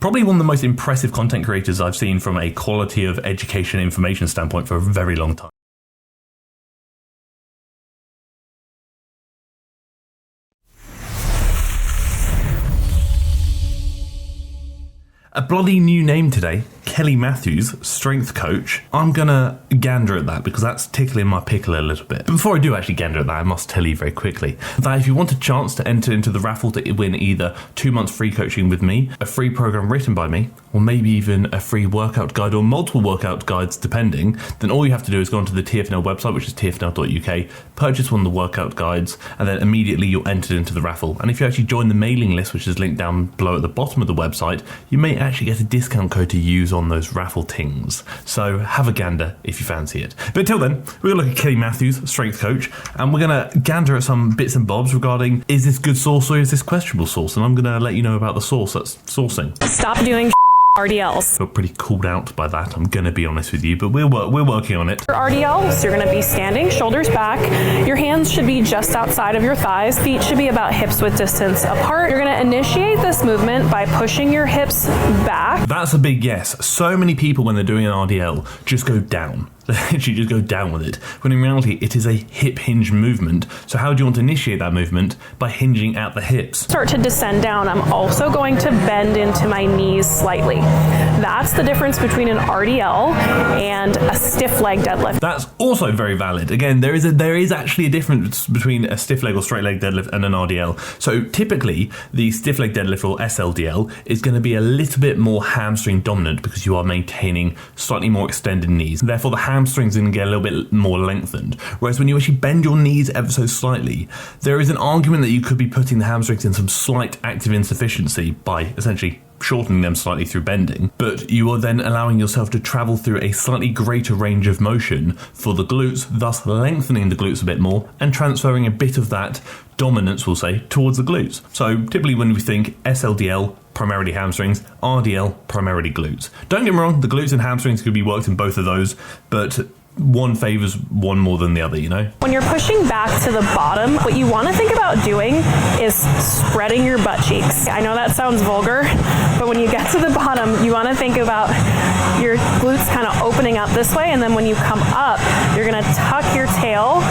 Probably one of the most impressive content creators I've seen from a quality of education information standpoint for a very long time. A bloody new name today, Kelly Matthews, strength coach. I'm gonna gander at that because that's tickling my pickle a little bit. But before I do actually gander at that, I must tell you very quickly that if you want a chance to enter into the raffle to win either 2 months free coaching with me, a free program written by me, or maybe even a free workout guide or multiple workout guides depending, then all you have to do is go onto the TFNL website, which is tfnl.uk, purchase one of the workout guides, and then immediately you're entered into the raffle. And if you actually join the mailing list, which is linked down below at the bottom of the website, you may actually get a discount code to use on those raffle tings. So have a gander if you fancy it. But until then, we're going to look at Kelly Matthews, strength coach, and we're going to gander at some bits and bobs regarding, is this good source or is this questionable source? And I'm going to let you know about the source that's sourcing. Stop doing RDLs. Feel pretty called out by that, I'm going to be honest with you, but we're working on it. For RDLs, you're going to be standing, shoulders back. Your hands should be just outside of your thighs. Feet should be about hips width distance apart. You're going to initiate this movement by pushing your hips back. That's a big yes. So many people, when they're doing an RDL, just go down. They actually just go down with it, when in reality it is a hip hinge movement. So how do you want to initiate that movement? By hinging at the hips. Start to descend down. I'm also going to bend into my knees slightly. That's the difference between an RDL and a stiff leg deadlift. That's also very valid. Again, there is actually a difference between a stiff leg or straight leg deadlift and an RDL. So typically the stiff leg deadlift or SLDL is going to be a little bit more hamstring dominant because you are maintaining slightly more extended knees. Therefore the hamstrings are going to get a little bit more lengthened. Whereas when you actually bend your knees ever so slightly, there is an argument that you could be putting the hamstrings in some slight active insufficiency by essentially shortening them slightly through bending, but you are then allowing yourself to travel through a slightly greater range of motion for the glutes, thus lengthening the glutes a bit more and transferring a bit of that dominance, we'll say, towards the glutes. So typically when we think SLDL, primarily hamstrings, RDL, primarily glutes. Don't get me wrong, the glutes and hamstrings could be worked in both of those, but one favors one more than the other, you know? When you're pushing back to the bottom, what you want to think about doing is spreading your butt cheeks. I know that sounds vulgar, but when you get to the bottom, you want to think about your glutes kind of opening up this way, and then when you come up, you're going to tuck your tail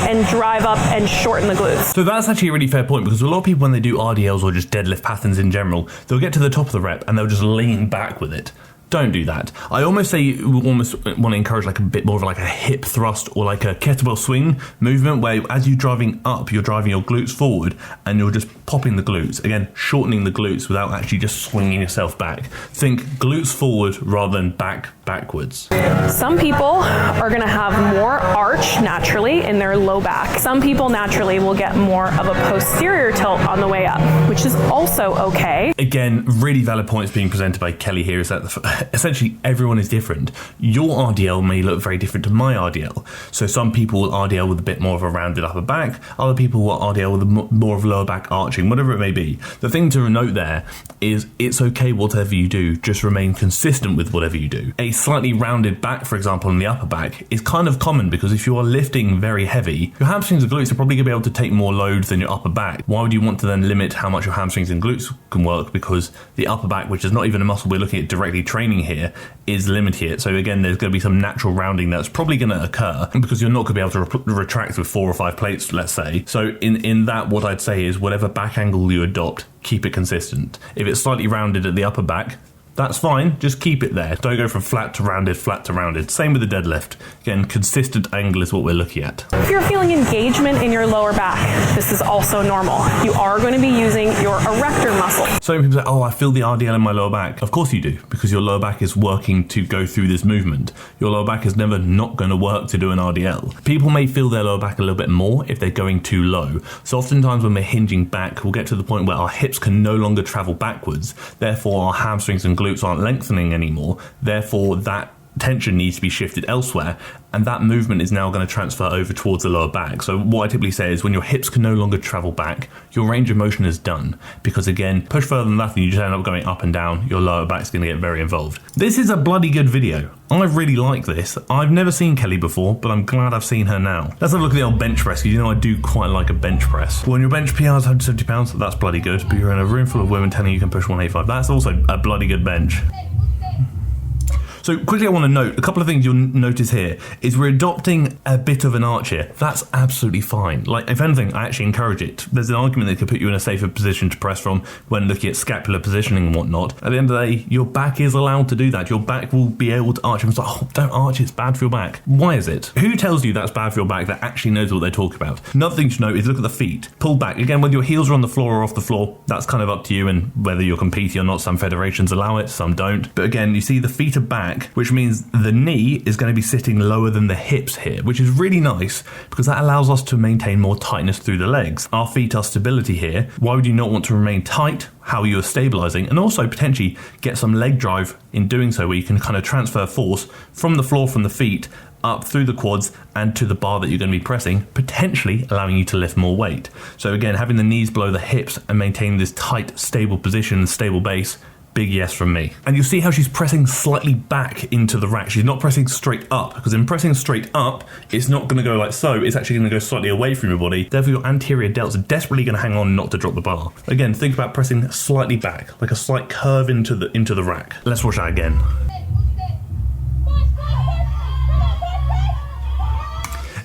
and drive up and shorten the glutes. So that's actually a really fair point, because a lot of people, when they do RDLs or just deadlift patterns in general, they'll get to the top of the rep and they'll just lean back with it. Don't do that. I almost say you almost want to encourage like a bit more of like a hip thrust or like a kettlebell swing movement where as you're driving up, you're driving your glutes forward and you're just popping the glutes. Again, shortening the glutes without actually just swinging yourself back. Think glutes forward rather than backwards. Some people are going to have more arch naturally in their low back. Some people naturally will get more of a posterior tilt on the way up, which is also okay. Again, really valid points being presented by Kelly here is that essentially everyone is different. Your RDL may look very different to my RDL. So some people will RDL with a bit more of a rounded upper back, other people will RDL with more of lower back arching, whatever it may be. The thing to note there is it's okay whatever you do, just remain consistent with whatever you do. A slightly rounded back, for example, in the upper back is kind of common because if you are lifting very heavy, your hamstrings and glutes are probably going to be able to take more load than your upper back. Why would you want to then limit how much your hamstrings and glutes can work? Because the upper back, which is not even a muscle we're looking at directly training here, is limited. So again, there's going to be some natural rounding that's probably going to occur because you're not going to be able to retract with 4 or 5 plates, let's say. So in that, what I'd say is whatever back angle you adopt, keep it consistent. If it's slightly rounded at the upper back, that's fine, just keep it there. Don't go from flat to rounded. Same with the deadlift. Again, consistent angle is what we're looking at. If you're feeling engagement in your lower back, this is also normal. You are going to be using your erector muscle. So many people say, oh, I feel the RDL in my lower back. Of course you do, because your lower back is working to go through this movement. Your lower back is never not going to work to do an RDL. People may feel their lower back a little bit more if they're going too low. So oftentimes when we're hinging back, we'll get to the point where our hips can no longer travel backwards. Therefore, our hamstrings and glutes aren't lengthening anymore. Therefore, that tension needs to be shifted elsewhere, and that movement is now going to transfer over towards the lower back. So what I typically say is when your hips can no longer travel back, your range of motion is done. Because again, push further than that and you just end up going up and down, your lower back's going to get very involved. This is a bloody good video. I really like this. I've never seen Kelly before, but I'm glad I've seen her now. Let's have a look at the old bench press, because you know I do quite like a bench press. When your bench PR is 170 pounds, that's bloody good, but you're in a room full of women telling you can push 185. That's also a bloody good bench. So quickly I want to note, a couple of things you'll notice here is we're adopting a bit of an arch here. That's absolutely fine. Like, if anything, I actually encourage it. There's an argument that could put you in a safer position to press from when looking at scapular positioning and whatnot. At the end of the day, your back is allowed to do that. Your back will be able to arch. It's like, oh, don't arch, it's bad for your back. Why is it? Who tells you that's bad for your back that actually knows what they're talking about? Another thing to note is look at the feet. Pull back. Again, whether your heels are on the floor or off the floor, that's kind of up to you and whether you're competing or not. Some federations allow it, some don't. But again, you see the feet are back, which means the knee is going to be sitting lower than the hips here, which is really nice because that allows us to maintain more tightness through the legs. Our feet are stability here. Why would you not want to remain tight? How you are stabilizing, and also potentially get some leg drive in doing so, where you can kind of transfer force from the floor, from the feet, up through the quads and to the bar that you're going to be pressing, potentially allowing you to lift more weight. So again, having the knees below the hips and maintaining this tight, stable position and stable base, big yes from me. And you'll see how she's pressing slightly back into the rack. She's not pressing straight up, because in pressing straight up, it's not going to go like so. It's actually going to go slightly away from your body. Therefore, your anterior delts are desperately going to hang on not to drop the bar. Again, think about pressing slightly back, like a slight curve into the rack. Let's watch that again.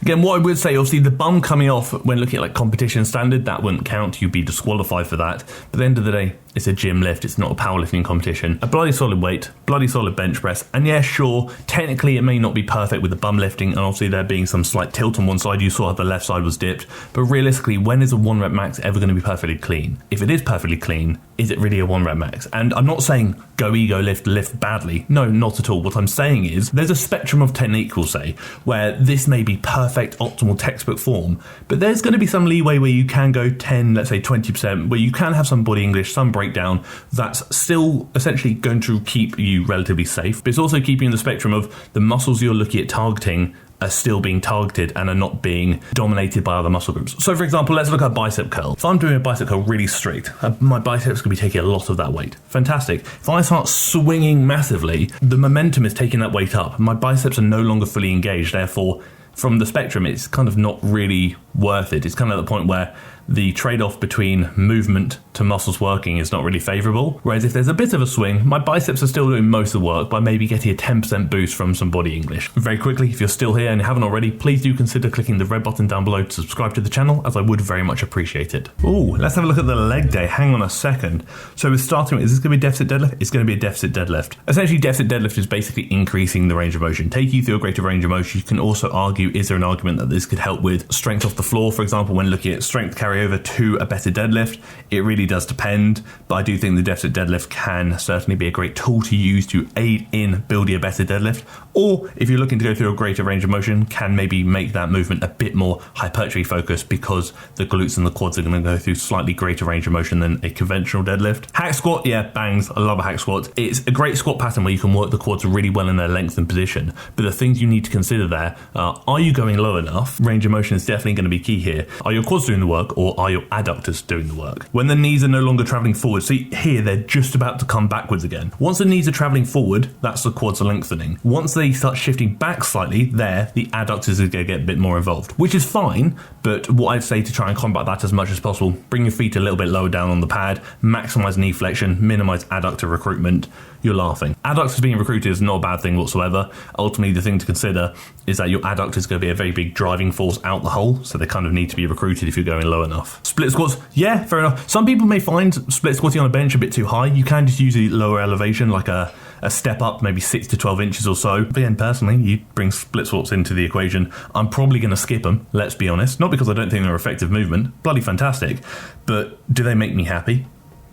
Again, what I would say, obviously, the bum coming off when looking at like competition standard, that wouldn't count. You'd be disqualified for that. But at the end of the day, it's a gym lift. It's not a powerlifting competition. A bloody solid weight, bloody solid bench press. And yeah, sure, technically it may not be perfect with the bum lifting, and obviously there being some slight tilt on one side. You saw how the left side was dipped. But realistically, when is a 1 rep max ever going to be perfectly clean? If it is perfectly clean, is it really a 1 rep max? And I'm not saying go ego lift badly. No, not at all. What I'm saying is there's a spectrum of technique, we'll say, where this may be perfect, optimal textbook form, but there's going to be some leeway where you can go 10, let's say 20%, where you can have some body English, some breakdown that's still essentially going to keep you relatively safe, but it's also keeping the spectrum of the muscles you're looking at targeting are still being targeted and are not being dominated by other muscle groups. So for example, let's look at bicep curl. If I'm doing a bicep curl really strict, my biceps could be taking a lot of that weight. Fantastic. If I start swinging massively, the momentum is taking that weight up. My biceps are no longer fully engaged. Therefore, from the spectrum, it's kind of not really worth it. It's kind of at the point where the trade-off between movement to muscles working is not really favourable. Whereas if there's a bit of a swing, my biceps are still doing most of the work by maybe getting a 10% boost from some body English. Very quickly, if you're still here and you haven't already, please do consider clicking the red button down below to subscribe to the channel, as I would very much appreciate it. Ooh, let's have a look at the leg day. Hang on a second. So we're starting with, is this going to be a deficit deadlift? It's going to be a deficit deadlift. Essentially, deficit deadlift is basically increasing the range of motion, taking you through a greater range of motion. You can also argue, is there an argument that this could help with strength off the floor, for example, when looking at strength carryover to a better deadlift? It really does depend, but I do think the deficit deadlift can certainly be a great tool to use to aid in building a better deadlift, or if you're looking to go through a greater range of motion, can maybe make that movement a bit more hypertrophy focused, because the glutes and the quads are going to go through slightly greater range of motion than a conventional deadlift. Hack squat, yeah, bangs. I love a hack squat. It's a great squat pattern where you can work the quads really well in their length and position, but the things you need to consider there are you going low enough? Range of motion is definitely going to be key here. Are your quads doing the work, or are your adductors doing the work? When the knees are no longer traveling forward, see here, they're just about to come backwards again. Once the knees are traveling forward, that's the quads are lengthening. Once they start shifting back slightly, there, the adductors are going to get a bit more involved, which is fine, but what I'd say to try and combat that as much as possible, bring your feet a little bit lower down on the pad, maximize knee flexion, minimize adductor recruitment. You're laughing. Adductors being recruited is not a bad thing whatsoever. Ultimately, the thing to consider is that your adductor is going to be a very big driving force out the hole, so they kind of need to be recruited if you're going low enough. Split squats, yeah, fair enough. Some people may find split squatting on a bench a bit too high. You can just use a lower elevation, like a step up, maybe 6 to 12 inches or so. But again, personally, you bring split squats into the equation, I'm probably going to skip them, let's be honest. Not because I don't think they're effective movement, bloody fantastic, but do they make me happy?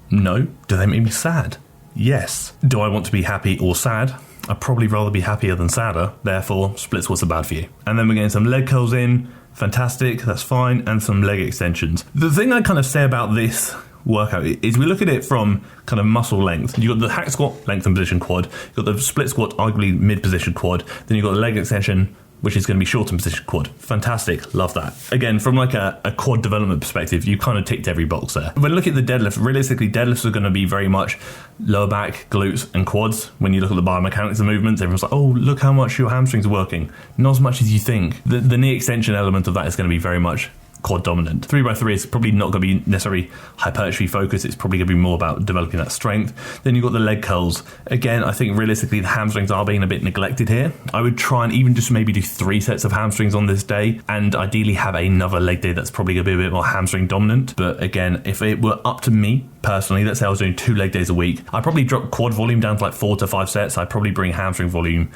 No. Do they make me sad? Yes. Do I want to be happy or sad? I'd probably rather be happier than sadder, therefore split squats are bad for you. And then we're getting some leg curls in, fantastic, that's fine, and some leg extensions. The thing I kind of say about this workout is we look at it from kind of muscle length. You've got the hack squat, length and position quad. You've got the split squat, arguably mid-position quad. Then you've got the leg extension, which is going to be short and position quad. Fantastic, love that. Again, from like a quad development perspective, you kind of ticked every box there. When you look at the deadlift, realistically, deadlifts are going to be very much lower back, glutes, and quads. When you look at the biomechanics of movements, everyone's like, oh, look how much your hamstrings are working. Not as much as you think. The knee extension element of that is going to be very much quad dominant. 3x3 is probably not going to be necessarily hypertrophy focused. It's probably going to be more about developing that strength. Then you've got the leg curls. Again, I think realistically the hamstrings are being a bit neglected here. I would try and even just maybe do 3 sets of hamstrings on this day, and ideally have another leg day that's probably going to be a bit more hamstring dominant. But again, if it were up to me personally, let's say I was doing 2 leg days a week, I'd probably drop quad volume down to like 4 to 5 sets. I'd probably bring hamstring volume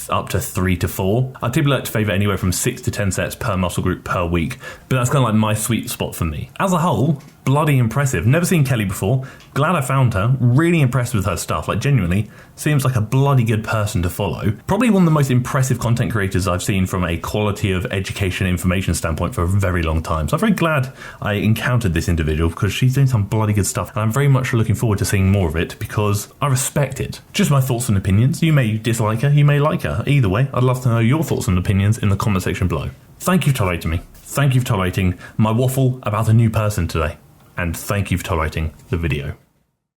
up to 3 to 4. I'd typically like to favor anywhere from 6 to 10 sets per muscle group per week. But that's kind of like my sweet spot for me. As a whole, bloody impressive. Never seen Kelly before. Glad I found her. Really impressed with her stuff. Like, genuinely, seems like a bloody good person to follow. Probably one of the most impressive content creators I've seen from a quality of education information standpoint for a very long time. So I'm very glad I encountered this individual, because she's doing some bloody good stuff, and I'm very much looking forward to seeing more of it because I respect it. Just my thoughts and opinions. You may dislike her, you may like her. Either way, I'd love to know your thoughts and opinions in the comment section below. Thank you for tolerating me. Thank you for tolerating my waffle about a new person today. And thank you for tolerating the video.